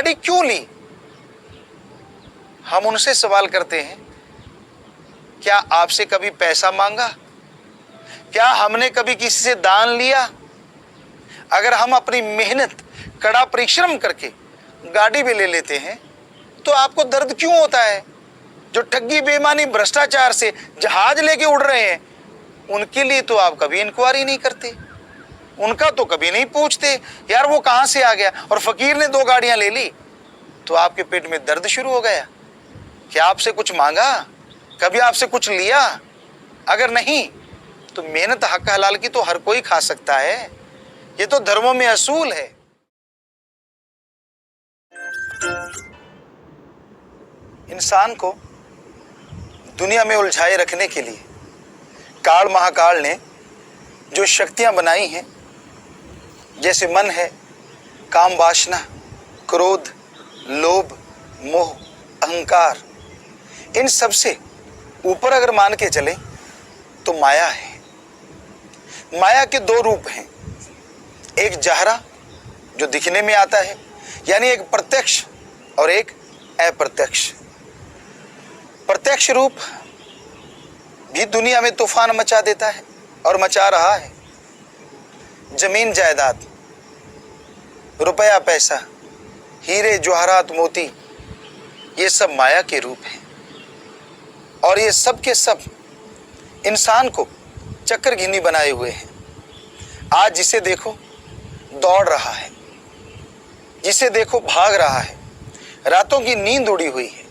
गाड़ी क्यों ली? हम उनसे सवाल करते हैं, क्या आपसे कभी पैसा मांगा? क्या हमने कभी किसी से दान लिया? अगर हम अपनी मेहनत, कड़ा परिश्रम करके गाड़ी भी ले लेते हैं तो आपको दर्द क्यों होता है? जो ठगी, बेईमानी, भ्रष्टाचार से जहाज लेके उड़ रहे हैं, उनके लिए तो आप कभी इंक्वायरी नहीं करते, उनका तो कभी नहीं पूछते यार वो कहां से आ गया। और फकीर ने 2 गाड़ियां ले ली तो आपके पेट में दर्द शुरू हो गया। क्या आपसे कुछ मांगा? कभी आपसे कुछ लिया? अगर नहीं तो मेहनत हक हलाल की तो हर कोई खा सकता है, ये तो धर्मों में असूल है। इंसान को दुनिया में उलझाए रखने के लिए काल महाकाल ने जो शक्तियां बनाई हैं, जैसे मन है, काम वासना, क्रोध, लोभ, मोह, अहंकार, इन सब से ऊपर अगर मान के चले तो माया है। माया के 2 रूप हैं, एक जहरा जो दिखने में आता है, यानी एक प्रत्यक्ष, और एक अप्रत्यक्ष। प्रत्यक्ष रूप भी दुनिया में तूफान मचा देता है और मचा रहा है। जमीन जायदाद, रुपया पैसा, हीरे जवाहरात मोती, ये सब माया के रूप हैं और ये सब के सब इंसान को चक्रघिन्नी बनाए हुए हैं। आज जिसे देखो दौड़ रहा है, जिसे देखो भाग रहा है, रातों की नींद उड़ी हुई है,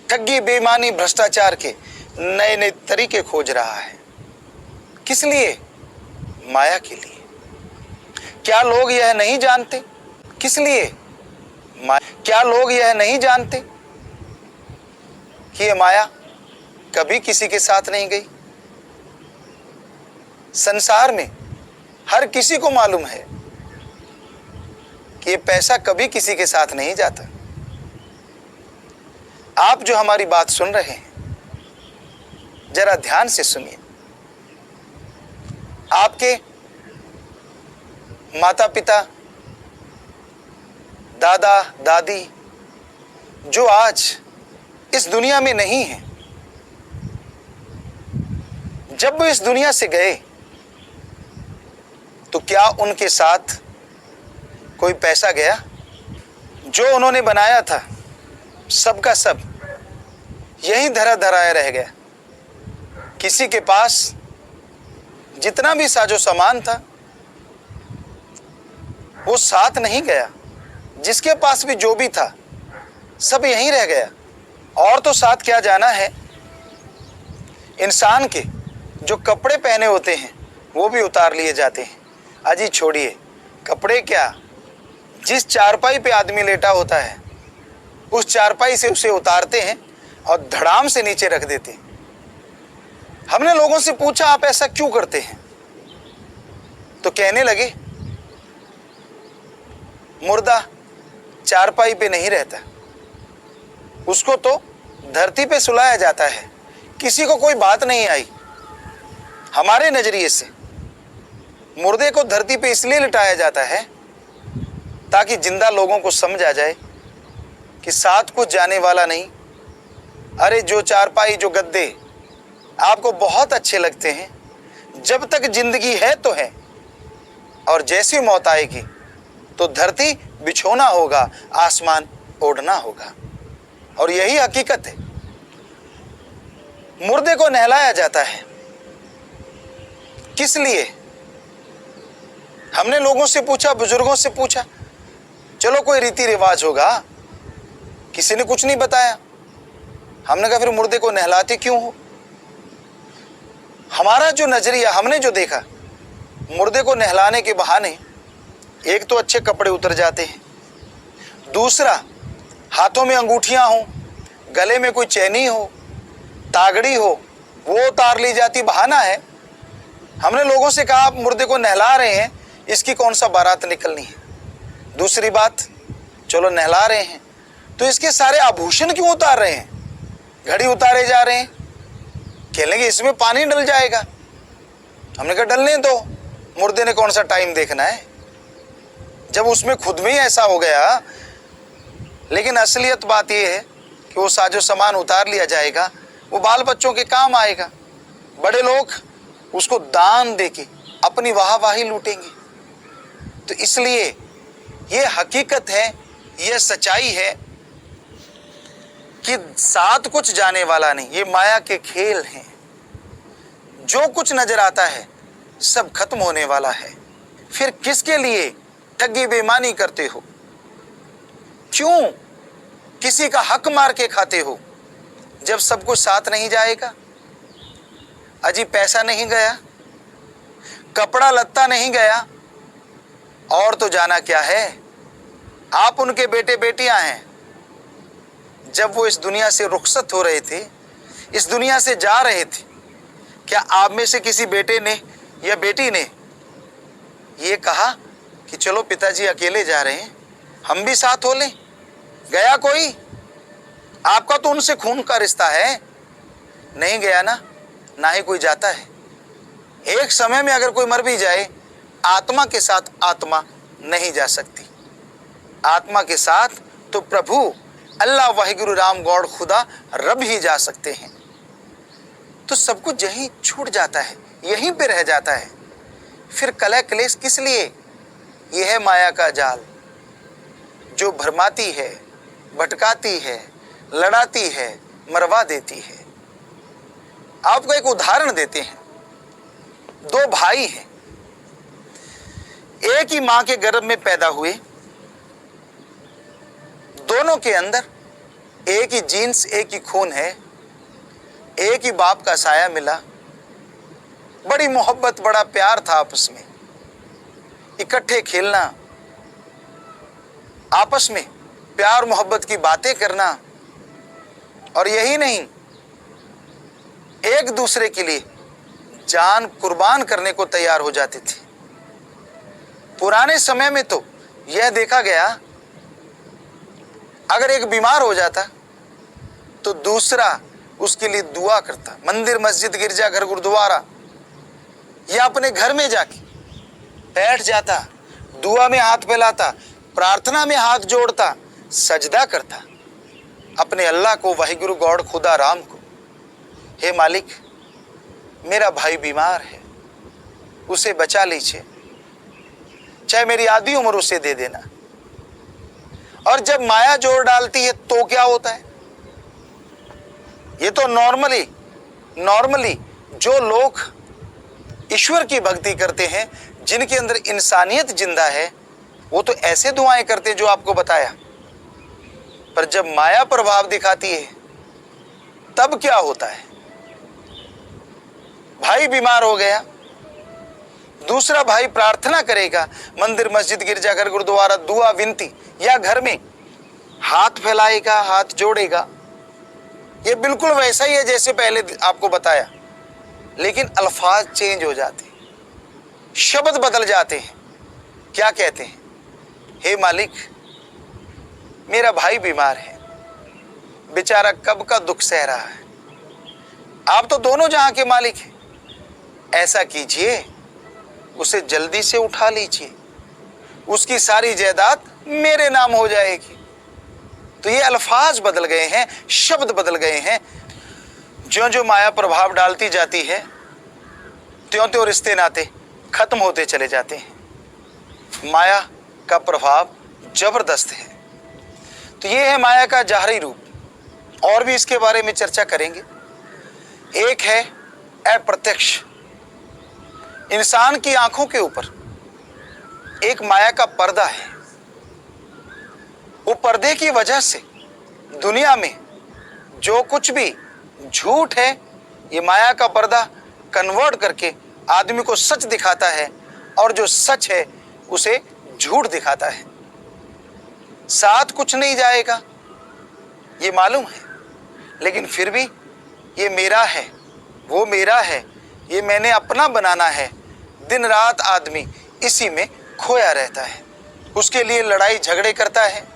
ठगी, बेईमानी, भ्रष्टाचार के नए नए तरीके खोज रहा है। किस लिए? माया के लिए। क्या लोग यह नहीं जानते? किस लिए? क्या लोग यह नहीं जानते कि यह माया कभी किसी के साथ नहीं गई? संसार में हर किसी को मालूम है कि यह पैसा कभी किसी के साथ नहीं जाता। आप जो हमारी बात सुन रहे हैं, जरा ध्यान से सुनिए। आपके माता पिता, दादा दादी जो आज इस दुनिया में नहीं हैं, जब वो इस दुनिया से गए तो क्या उनके साथ कोई पैसा गया? जो उन्होंने बनाया था सब का सब यही धरा धराया रह गया। किसी के पास जितना भी साजो सामान था वो साथ नहीं गया, जिसके पास भी जो भी था सब यहीं रह गया। और तो साथ क्या जाना है, इंसान के जो कपड़े पहने होते हैं वो भी उतार लिए जाते हैं। अजी छोड़िए कपड़े, क्या जिस चारपाई पे आदमी लेटा होता है उस चारपाई से उसे उतारते हैं और धड़ाम से नीचे रख देते हैं। हमने लोगों से पूछा आप ऐसा क्यों करते हैं, तो कहने लगे मुर्दा चारपाई पे नहीं रहता, उसको तो धरती पे सुलाया जाता है। किसी को कोई बात नहीं आई। हमारे नजरिए से मुर्दे को धरती पे इसलिए लिटाया जाता है ताकि जिंदा लोगों को समझ आ जाए कि साथ कुछ जाने वाला नहीं। अरे जो चारपाई, जो गद्दे आपको बहुत अच्छे लगते हैं, जब तक जिंदगी है तो है, और जैसी मौत आएगी तो धरती बिछोना होगा, आसमान ओढ़ना होगा। और यही हकीकत है। मुर्दे को नहलाया जाता है किस लिए? हमने लोगों से पूछा, बुजुर्गों से पूछा, चलो कोई रीति रिवाज होगा, किसी ने कुछ नहीं बताया। हमने कहा फिर मुर्दे को नहलाते क्यों हो? हमारा जो नजरिया, हमने जो देखा, मुर्दे को नहलाने के बहाने एक तो अच्छे कपड़े उतर जाते हैं, दूसरा हाथों में अंगूठियां हो, गले में कोई चैनी हो, तागड़ी हो, वो उतार ली जाती, बहाना है। हमने लोगों से कहा आप मुर्दे को नहला रहे हैं, इसकी कौन सा बारात निकलनी है? दूसरी बात, चलो नहला रहे हैं तो इसके सारे आभूषण क्यों उतार रहे हैं? घड़ी उतारे जा रहे हैं, कहेंगे इसमें पानी डल जाएगा। हमने कहा डलने दो, मुर्दे ने कौन सा टाइम देखना है? जब उसमें खुद में ही ऐसा हो गया। लेकिन असलियत बात यह है कि वो साजो सामान उतार लिया जाएगा, वो बाल बच्चों के काम आएगा। बड़े लोग उसको दान देके अपनी वाहवाही लूटेंगे। तो इसलिए ये हकीकत है, ये सच्चाई है कि साथ कुछ जाने वाला नहीं, ये माया के खेल हैं। जो कुछ नजर आता है सब खत्म होने वाला है। फिर किसके लिए ठगी बेईमानी करते हो? क्यों किसी का हक मार के खाते हो जब सब कुछ साथ नहीं जाएगा? अजी पैसा नहीं गया, कपड़ा लत्ता नहीं गया, और तो जाना क्या है? आप उनके बेटे बेटियां हैं। जब वो इस दुनिया से रुखसत हो रहे थे, इस दुनिया से जा रहे थे, क्या आप में से किसी बेटे ने या बेटी ने ये कहा कि चलो पिताजी अकेले जा रहे हैं, हम भी साथ हो लें? गया कोई? आपका तो उनसे खून का रिश्ता है। नहीं गया ना ही कोई जाता है। एक समय में अगर कोई मर भी जाए, आत्मा के साथ आत्मा नहीं जा सकती। आत्मा के साथ तो प्रभु अल्लाह वाहिगुरु राम गॉड खुदा रब ही जा सकते हैं। तो सब कुछ यहीं छूट जाता है, यहीं पे रह जाता है। फिर कलह क्लेश किस लिए? यह है माया का जाल जो भरमाती है, भटकाती है, लड़ाती है, मरवा देती है। आपको एक उदाहरण देते हैं। दो भाई हैं, एक ही मां के गर्भ में पैदा हुए, दोनों के अंदर एक ही जीन्स, एक ही खून है, एक ही बाप का साया मिला। बड़ी मोहब्बत, बड़ा प्यार था आपस में, इकट्ठे खेलना, आपस में प्यार मोहब्बत की बातें करना, और यही नहीं, एक दूसरे के लिए जान कुर्बान करने को तैयार हो जाते थे। पुराने समय में तो यह देखा गया, अगर एक बीमार हो जाता तो दूसरा उसके लिए दुआ करता। मंदिर, मस्जिद, गिरजाघर, गुरुद्वारा या अपने घर में जाके बैठ जाता, दुआ में हाथ फैलाता, प्रार्थना में हाथ जोड़ता, सजदा करता अपने अल्लाह को, वाहिगुरु गॉड खुदा राम को। हे मालिक, मेरा भाई बीमार है, उसे बचा लीजिए, चाहे मेरी आधी उम्र उसे दे देना। और जब माया जोर डालती है तो क्या होता है? ये तो नॉर्मली जो लोग ईश्वर की भक्ति करते हैं, जिनके अंदर इंसानियत जिंदा है, वो तो ऐसे दुआएं करते हैं जो आपको बताया। पर जब माया प्रभाव दिखाती है तब क्या होता है? भाई बीमार हो गया, दूसरा भाई प्रार्थना करेगा, मंदिर, मस्जिद, गिरजाघर, गुरुद्वारा, दुआ, विनती, या घर में हाथ फैलाएगा, हाथ जोड़ेगा। ये बिल्कुल वैसा ही है जैसे पहले आपको बताया, लेकिन अल्फाज चेंज हो जाते हैं, शब्द बदल जाते हैं। क्या कहते हैं? हे मालिक, मेरा भाई बीमार है, बेचारा कब का दुख सह रहा है, आप तो दोनों जहां के मालिक हैं, ऐसा कीजिए, उसे जल्दी से उठा लीजिए, उसकी सारी जायदाद मेरे नाम हो जाएगी। तो ये अल्फाज बदल गए हैं, शब्द बदल गए हैं। ज्यों ज्यों माया प्रभाव डालती जाती है, त्यों त्यों रिश्ते नाते खत्म होते चले जाते हैं। माया का प्रभाव जबरदस्त है। तो ये है माया का जाहरी रूप। और भी इसके बारे में चर्चा करेंगे। एक है अप्रत्यक्ष। इंसान की आंखों के ऊपर एक माया का पर्दा है। वो पर्दे की वजह से दुनिया में जो कुछ भी झूठ है, ये माया का पर्दा कन्वर्ट करके आदमी को सच दिखाता है, और जो सच है उसे झूठ दिखाता है। साथ कुछ नहीं जाएगा, ये मालूम है, लेकिन फिर भी ये मेरा है, वो मेरा है, ये मैंने अपना बनाना है। दिन रात आदमी इसी में खोया रहता है, उसके लिए लड़ाई झगड़े करता है।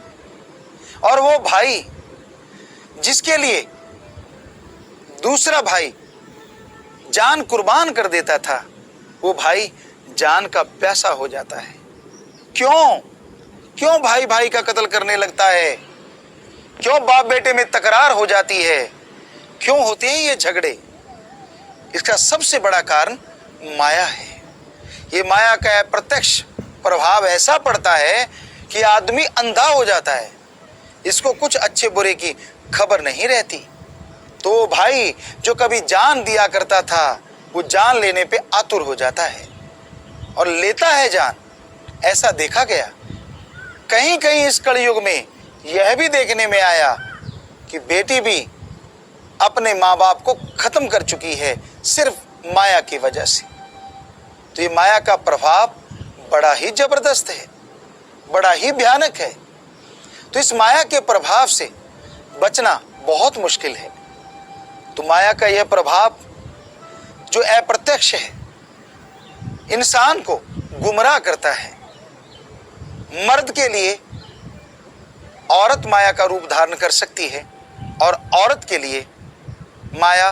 और वो भाई जिसके लिए दूसरा भाई जान कुर्बान कर देता था, वो भाई जान का प्यासा हो जाता है। क्यों? क्यों भाई भाई का कत्ल करने लगता है? क्यों बाप बेटे में तकरार हो जाती है? क्यों होते हैं ये झगड़े? इसका सबसे बड़ा कारण माया है। ये माया का अप्रत्यक्ष प्रभाव ऐसा पड़ता है कि आदमी अंधा हो जाता है, इसको कुछ अच्छे बुरे की खबर नहीं रहती। तो भाई जो कभी जान दिया करता था वो जान लेने पे आतुर हो जाता है और लेता है जान। ऐसा देखा गया। कहीं कहीं इस कलयुग में यह भी देखने में आया कि बेटी भी अपने माँ बाप को खत्म कर चुकी है सिर्फ माया की वजह से। तो ये माया का प्रभाव बड़ा ही जबरदस्त है, बड़ा ही भयानक है। तो इस माया के प्रभाव से बचना बहुत मुश्किल है। तो माया का यह प्रभाव जो अप्रत्यक्ष है, इंसान को गुमराह करता है। मर्द के लिए औरत माया का रूप धारण कर सकती है और औरत के लिए माया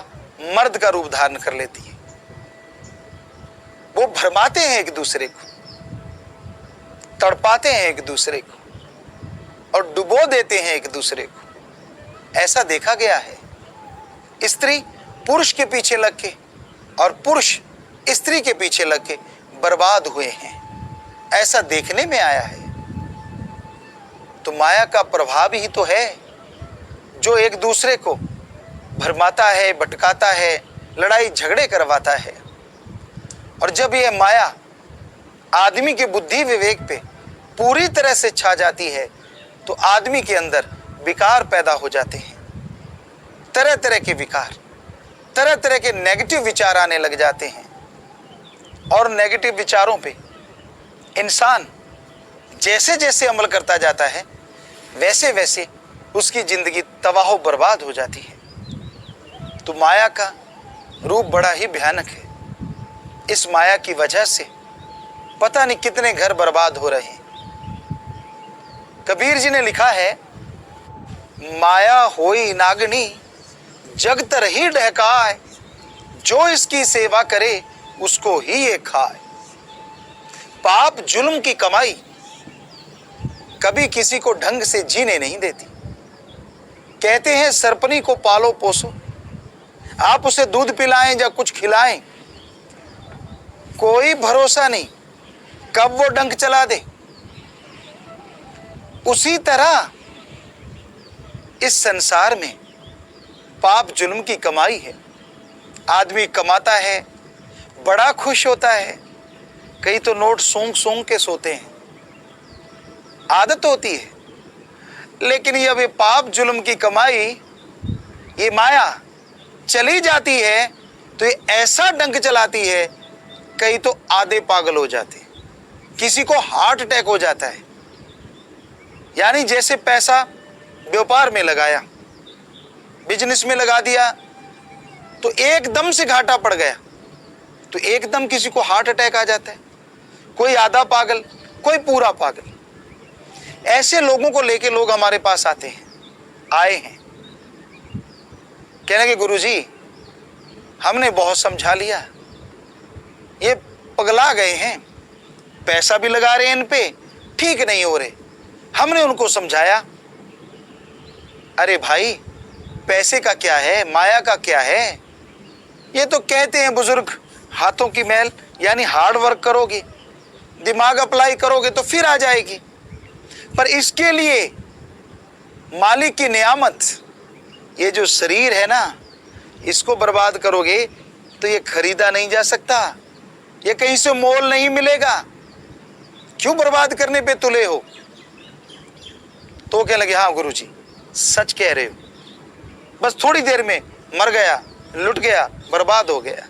मर्द का रूप धारण कर लेती है। वो भरमाते हैं एक दूसरे को, तड़पाते हैं एक दूसरे को और डुबो देते हैं एक दूसरे को। ऐसा देखा गया है। स्त्री पुरुष के पीछे लग के और पुरुष स्त्री के पीछे लग के बर्बाद हुए हैं, ऐसा देखने में आया है। तो माया का प्रभाव ही तो है जो एक दूसरे को भरमाता है, भटकाता है, लड़ाई झगड़े करवाता है। और जब यह माया आदमी के बुद्धि विवेक पे पूरी तरह से छा जाती है तो आदमी के अंदर विकार पैदा हो जाते हैं। तरह तरह के विकार, तरह तरह के नेगेटिव विचार आने लग जाते हैं और नेगेटिव विचारों पे इंसान जैसे जैसे अमल करता जाता है वैसे वैसे उसकी जिंदगी तबाह बर्बाद हो जाती है। तो माया का रूप बड़ा ही भयानक है। इस माया की वजह से पता नहीं कितने घर बर्बाद हो रहे हैं। कबीर जी ने लिखा है, माया होई नागनी जग तर ही ढहकाए, जो इसकी सेवा करे उसको ही ये खाए। पाप जुल्म की कमाई कभी किसी को ढंग से जीने नहीं देती। कहते हैं सरपनी को पालो पोसो, आप उसे दूध पिलाएं या कुछ खिलाएं, कोई भरोसा नहीं कब वो डंक चला दे। उसी तरह इस संसार में पाप जुल्म की कमाई है। आदमी कमाता है, बड़ा खुश होता है, कई तो नोट सूंघ सूंघ के सोते हैं, आदत होती है। लेकिन जब ये पाप जुल्म की कमाई, ये माया चली जाती है तो ये ऐसा डंक चलाती है, कई तो आधे पागल हो जाते हैं, किसी को हार्ट अटैक हो जाता है। यानी जैसे पैसा व्यापार में लगाया, बिजनेस में लगा दिया तो एकदम से घाटा पड़ गया तो एकदम किसी को हार्ट अटैक आ जाता है, कोई आधा पागल, कोई पूरा पागल। ऐसे लोगों को लेके लोग हमारे पास आते हैं, आए हैं, कहने के गुरुजी हमने बहुत समझा लिया, ये पगला गए हैं, पैसा भी लगा रहे हैं इन पे, ठीक नहीं हो रहे। हमने उनको समझाया, अरे भाई पैसे का क्या है, माया का क्या है। ये तो कहते हैं बुजुर्ग, हाथों की मैल, यानी हार्ड वर्क करोगे, दिमाग अप्लाई करोगे तो फिर आ जाएगी। पर इसके लिए मालिक की नियामत, ये जो शरीर है ना, इसको बर्बाद करोगे तो ये खरीदा नहीं जा सकता, ये कहीं से मोल नहीं मिलेगा। क्यों बर्बाद करने पे तुले हो? तो क्या लगे, हाँ गुरुजी सच कह रहे हो, बस थोड़ी देर में मर गया, लुट गया, बर्बाद हो गया।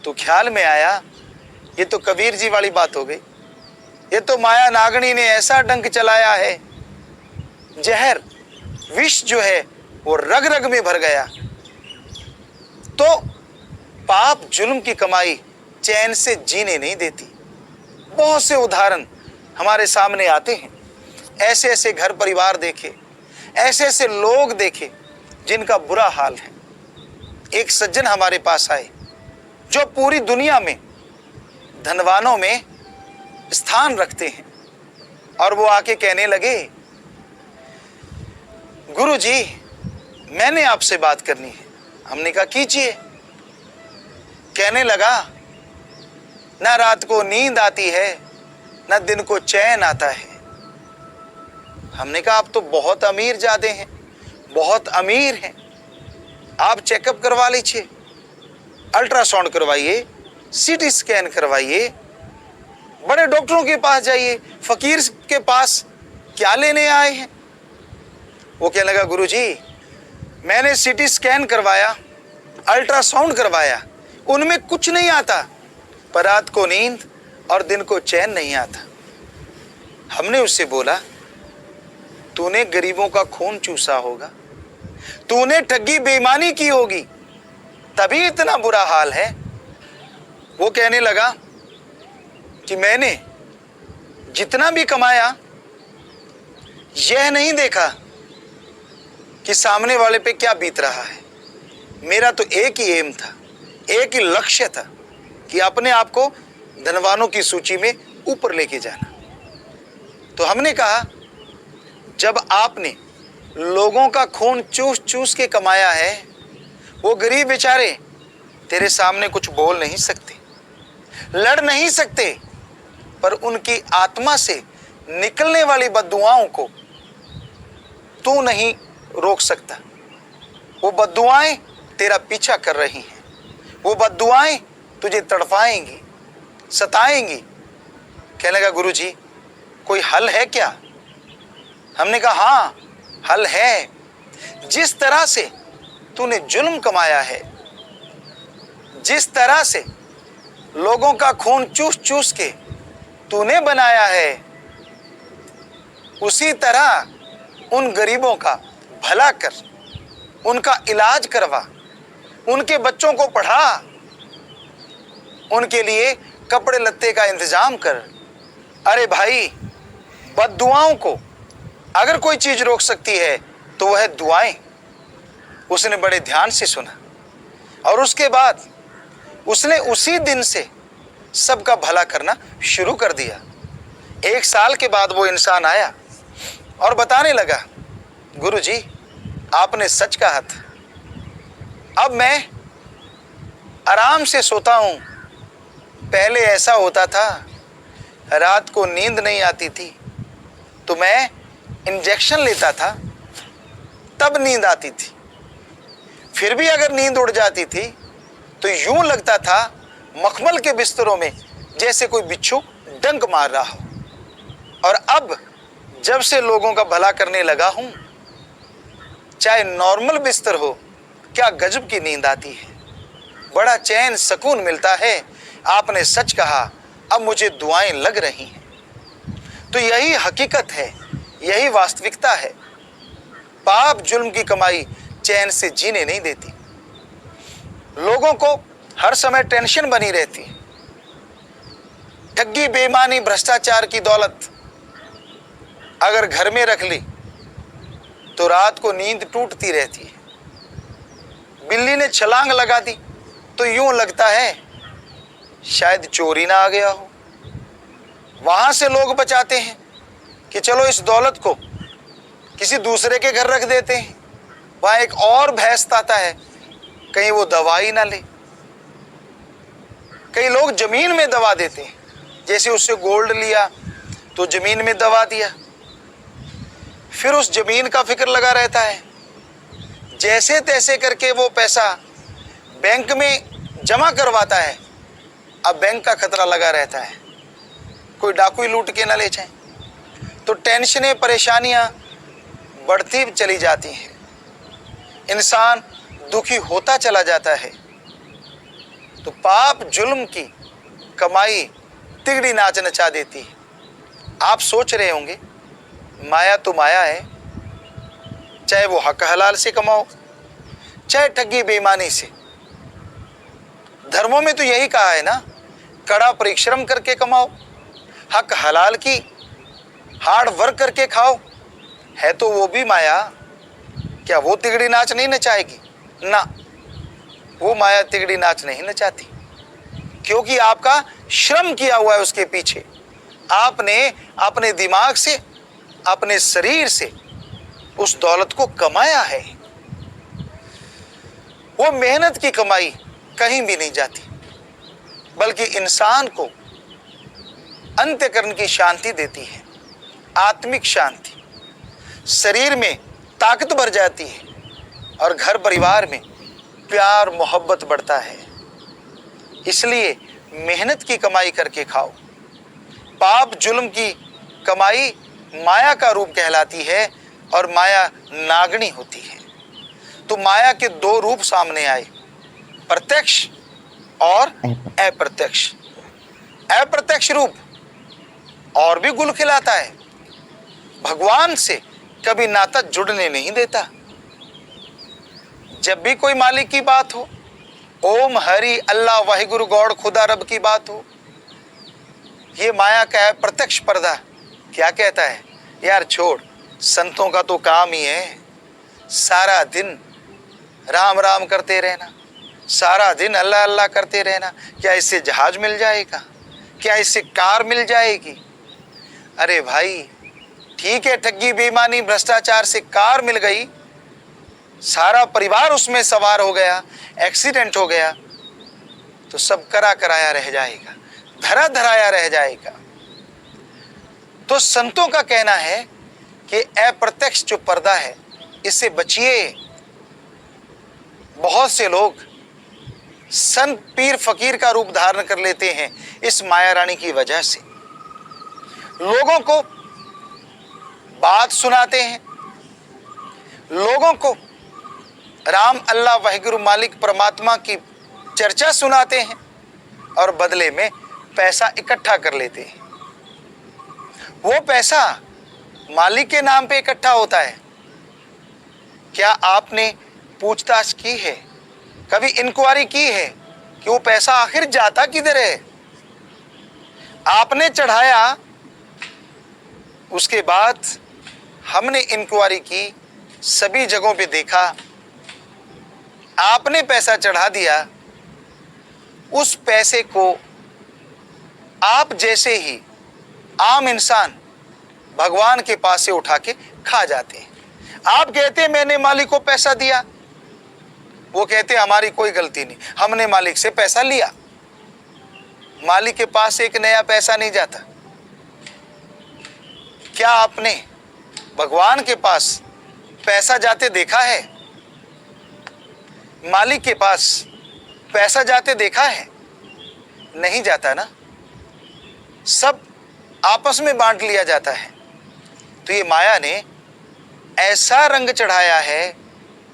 तो ख्याल में आया ये तो कबीर जी वाली बात हो गई। ये तो माया नागनी ने ऐसा डंक चलाया है, जहर विष जो है वो रग रग में भर गया। तो पाप जुल्म की कमाई चैन से जीने नहीं देती। बहुत से उदाहरण हमारे सामने आते हैं, ऐसे ऐसे घर परिवार देखे, ऐसे ऐसे लोग देखे जिनका बुरा हाल है। एक सज्जन हमारे पास आए जो पूरी दुनिया में धनवानों में स्थान रखते हैं, और वो आके कहने लगे, गुरु जी मैंने आपसे बात करनी है। हमने कहा कीजिए। कहने लगा, ना रात को नींद आती है, ना दिन को चैन आता है। हमने कहा आप तो बहुत अमीर जादे हैं, बहुत अमीर हैं, आप चेकअप करवा लीजिए, अल्ट्रासाउंड करवाइए, सीटी स्कैन करवाइए, बड़े डॉक्टरों के पास जाइए, फकीर के पास क्या लेने आए हैं। वो कहने लगा, गुरुजी मैंने सीटी स्कैन करवाया, अल्ट्रासाउंड करवाया, उनमें कुछ नहीं आता, पर रात को नींद और दिन को चैन नहीं आता। हमने उससे बोला, तूने गरीबों का खून चूसा होगा, तूने ठगी बेईमानी की होगी, तभी इतना बुरा हाल है। वो कहने लगा कि मैंने जितना भी कमाया यह नहीं देखा कि सामने वाले पे क्या बीत रहा है। मेरा तो एक ही एम था, एक ही लक्ष्य था कि अपने आप को धनवानों की सूची में ऊपर लेके जाना। तो हमने कहा, जब आपने लोगों का खून चूस चूस के कमाया है, वो गरीब बेचारे तेरे सामने कुछ बोल नहीं सकते, लड़ नहीं सकते, पर उनकी आत्मा से निकलने वाली बद्दुआओं को तू नहीं रोक सकता। वो बद्दुआएं तेरा पीछा कर रही हैं, वो बद्दुआएं तुझे तड़पाएंगी, सताएंगी। कहने लगा, गुरुजी कोई हल है क्या? हमने कहा हाँ हल है। जिस तरह से तूने जुल्म कमाया है, जिस तरह से लोगों का खून चूस चूस के तूने बनाया है, उसी तरह उन गरीबों का भला कर, उनका इलाज करवा, उनके बच्चों को पढ़ा, उनके लिए कपड़े लत्ते का इंतजाम कर। अरे भाई, बद्दुआओं को अगर कोई चीज रोक सकती है तो वह है दुआएं। उसने बड़े ध्यान से सुना और उसके बाद उसने उसी दिन से सबका भला करना शुरू कर दिया। 1 साल के बाद वो इंसान आया और बताने लगा, गुरुजी आपने सच कहा था, अब मैं आराम से सोता हूं। पहले ऐसा होता था, रात को नींद नहीं आती थी तो मैं इंजेक्शन लेता था, तब नींद आती थी। फिर भी अगर नींद उड़ जाती थी तो यूं लगता था मखमल के बिस्तरों में जैसे कोई बिच्छू डंक मार रहा हो। और अब जब से लोगों का भला करने लगा हूं, चाहे नॉर्मल बिस्तर हो, क्या गजब की नींद आती है, बड़ा चैन सुकून मिलता है। आपने सच कहा, अब मुझे दुआएं लग रही हैं। तो यही हकीकत है, यही वास्तविकता है। पाप जुल्म की कमाई चैन से जीने नहीं देती। लोगों को हर समय टेंशन बनी रहती है। ठगी बेईमानी भ्रष्टाचार की दौलत अगर घर में रख ली तो रात को नींद टूटती रहती है। बिल्ली ने छलांग लगा दी तो यूं लगता है शायद चोरी ना आ गया हो। वहां से लोग बचाते हैं कि चलो इस दौलत को किसी दूसरे के घर रख देते हैं। वहां एक और भैंस आता है, कहीं वो दवाई ना ले। कई लोग जमीन में दवा देते हैं, जैसे उससे गोल्ड लिया तो जमीन में दवा दिया, फिर उस जमीन का फिक्र लगा रहता है। जैसे तैसे करके वो पैसा बैंक में जमा करवाता है। अब बैंक का खतरा लगा रहता है, कोई डाकू लूट के ना ले जाए। तो टेंशनें परेशानियां बढ़ती चली जाती हैं, इंसान दुखी होता चला जाता है। तो पाप जुल्म की कमाई तिगड़ी नाच नचा देती है। आप सोच रहे होंगे माया तो माया है, चाहे वो हक हलाल से कमाओ, चाहे ठगी बेईमानी से। धर्मों में तो यही कहा है ना, कड़ा परिश्रम करके कमाओ, हक हलाल की हार्ड वर्क करके खाओ। है तो वो भी माया, क्या वो तिगड़ी नाच नहीं नचाएगी? ना, वो माया तिगड़ी नाच नहीं नचाती, क्योंकि आपका श्रम किया हुआ है उसके पीछे, आपने अपने दिमाग से, अपने शरीर से उस दौलत को कमाया है। वो मेहनत की कमाई कहीं भी नहीं जाती, बल्कि इंसान को अंतःकरण की शांति देती है, आत्मिक शांति। शरीर में ताकत बढ़ जाती है और घर परिवार में प्यार मोहब्बत बढ़ता है। इसलिए मेहनत की कमाई करके खाओ। पाप जुल्म की कमाई माया का रूप कहलाती है और माया नागनी होती है। तो माया के दो रूप सामने आए, प्रत्यक्ष और अप्रत्यक्ष। अप्रत्यक्ष रूप और भी गुल खिलाता है, भगवान से कभी नाता जुड़ने नहीं देता। जब भी कोई मालिक की बात हो, ओम हरि अल्लाह वाहिगुरु गॉड खुदा रब की बात हो, ये माया का है प्रत्यक्ष पर्दा क्या कहता है, यार छोड़, संतों का तो काम ही है सारा दिन राम राम करते रहना, सारा दिन अल्लाह अल्लाह करते रहना। क्या इससे जहाज मिल जाएगा? क्या इससे कार मिल जाएगी? अरे भाई ठीक है, ठगी बेईमानी भ्रष्टाचार से कार मिल गई, सारा परिवार उसमें सवार हो गया, एक्सीडेंट हो गया, तो सब करा कराया रह जाएगा, धरा धराया रह जाएगा। तो संतों का कहना है कि अप्रत्यक्ष जो पर्दा है इससे बचिए। बहुत से लोग संत पीर फकीर का रूप धारण कर लेते हैं इस माया रानी की वजह से। लोगों को बात सुनाते हैं, लोगों को राम अल्लाह वाहिगुरु मालिक परमात्मा की चर्चा सुनाते हैं और बदले में पैसा इकट्ठा कर लेते हैं। वो पैसा मालिक के नाम पे इकट्ठा होता है। क्या आपने पूछताछ की है, कभी इंक्वायरी की है कि वो पैसा आखिर जाता किधर है? आपने चढ़ाया, उसके बाद हमने इंक्वायरी की, सभी जगहों पे देखा, आपने पैसा चढ़ा दिया, उस पैसे को आप जैसे ही आम इंसान भगवान के पास से उठा के खा जाते हैं। आप कहते हैं मैंने मालिक को पैसा दिया, वो कहते हैं हमारी कोई गलती नहीं, हमने मालिक से पैसा लिया। मालिक के पास एक नया पैसा नहीं जाता। क्या आपने भगवान के पास पैसा जाते देखा है? मालिक के पास पैसा जाते देखा है? नहीं जाता ना, सब आपस में बांट लिया जाता है। तो ये माया ने ऐसा रंग चढ़ाया है,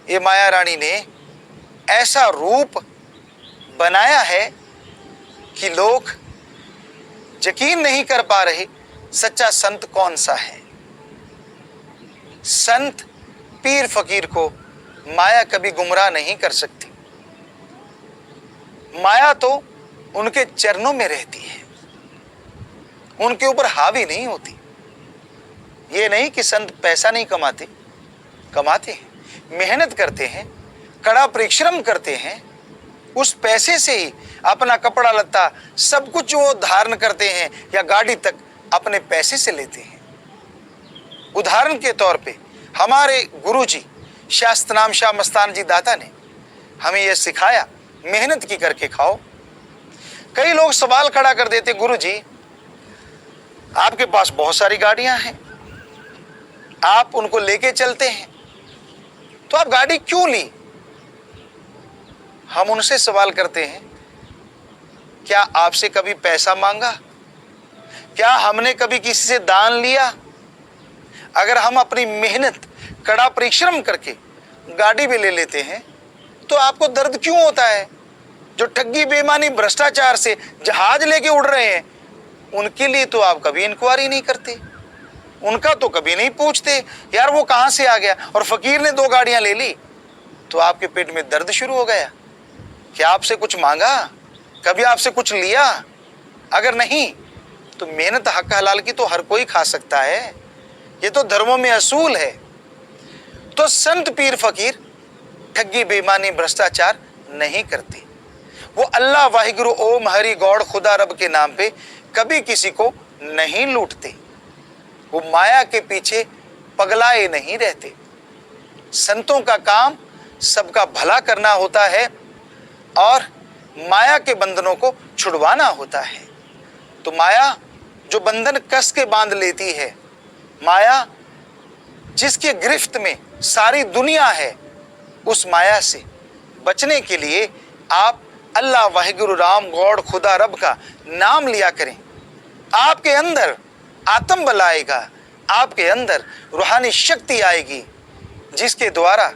ये माया रानी ने ऐसा रूप बनाया है कि लोग यकीन नहीं कर पा रहे सच्चा संत कौन सा है। संत पीर फकीर को माया कभी गुमराह नहीं कर सकती। माया तो उनके चरणों में रहती है, उनके ऊपर हावी नहीं होती। ये नहीं कि संत पैसा नहीं कमाते, कमाते हैं, मेहनत करते हैं, कड़ा परिश्रम करते हैं, उस पैसे से ही अपना कपड़ा लत्ता सब कुछ वो धारण करते हैं या गाड़ी तक अपने पैसे से लेते हैं। उदाहरण के तौर पे हमारे गुरुजी शास्त्रनाम शाह मस्तान जी दाता ने हमें यह सिखाया, मेहनत की करके खाओ। कई लोग सवाल खड़ा कर देते, गुरुजी आपके पास बहुत सारी गाड़ियां हैं, आप उनको लेके चलते हैं, तो आप गाड़ी क्यों ली? हम उनसे सवाल करते हैं, क्या आपसे कभी पैसा मांगा? क्या हमने कभी किसी से दान लिया? अगर हम अपनी मेहनत कड़ा परिश्रम करके गाड़ी भी ले लेते हैं तो आपको दर्द क्यों होता है? जो ठगी बेईमानी भ्रष्टाचार से जहाज लेके उड़ रहे हैं, उनके लिए तो आप कभी इंक्वायरी नहीं करते, उनका तो कभी नहीं पूछते यार वो कहां से आ गया। और फकीर ने 2 गाड़ियां ले ली तो आपके पेट में दर्द शुरू हो गया। क्या आपसे कुछ मांगा? कभी आपसे कुछ लिया? अगर नहीं तो मेहनत हक हलाल की तो हर कोई खा सकता है, ये तो धर्मों में असूल है। तो संत पीर फकीर ठगी बेईमानी भ्रष्टाचार नहीं करते। वो अल्लाह वाहिगुरु ओम हरि गॉड खुदा रब के नाम पे कभी किसी को नहीं लूटते, वो माया के पीछे पगलाए नहीं रहते। संतों का काम सबका भला करना होता है और माया के बंधनों को छुड़वाना होता है। तो माया जो बंधन कस के बांध लेती है, माया जिसके गिरफ्त में सारी दुनिया है, उस माया से बचने के लिए आप अल्लाह वाहिगुरु राम गॉड खुदा रब का नाम लिया करें। आपके अंदर आत्म बल आएगा, आपके अंदर रूहानी शक्ति आएगी, जिसके द्वारा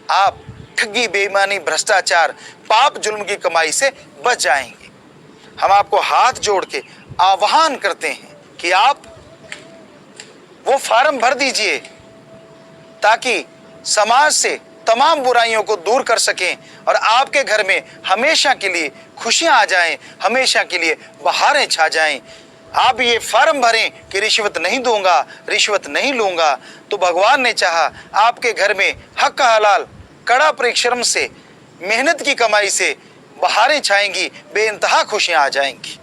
आप ठगी, बेईमानी, भ्रष्टाचार, पाप जुल्म की कमाई से बच जाएंगे। हम आपको हाथ जोड़ के आह्वान करते हैं कि आप वो फार्म भर दीजिए ताकि समाज से तमाम बुराइयों को दूर कर सकें और आपके घर में हमेशा के लिए खुशियां आ जाएं, हमेशा के लिए बहारें छा जाएं। आप ये फार्म भरें कि रिश्वत नहीं दूंगा, रिश्वत नहीं लूंगा, तो भगवान ने चाहा आपके घर में हक हलाल कड़ा परिश्रम से, मेहनत की कमाई से बहारें छाएंगी, बेइंतहा खुशियां आ जाएंगी।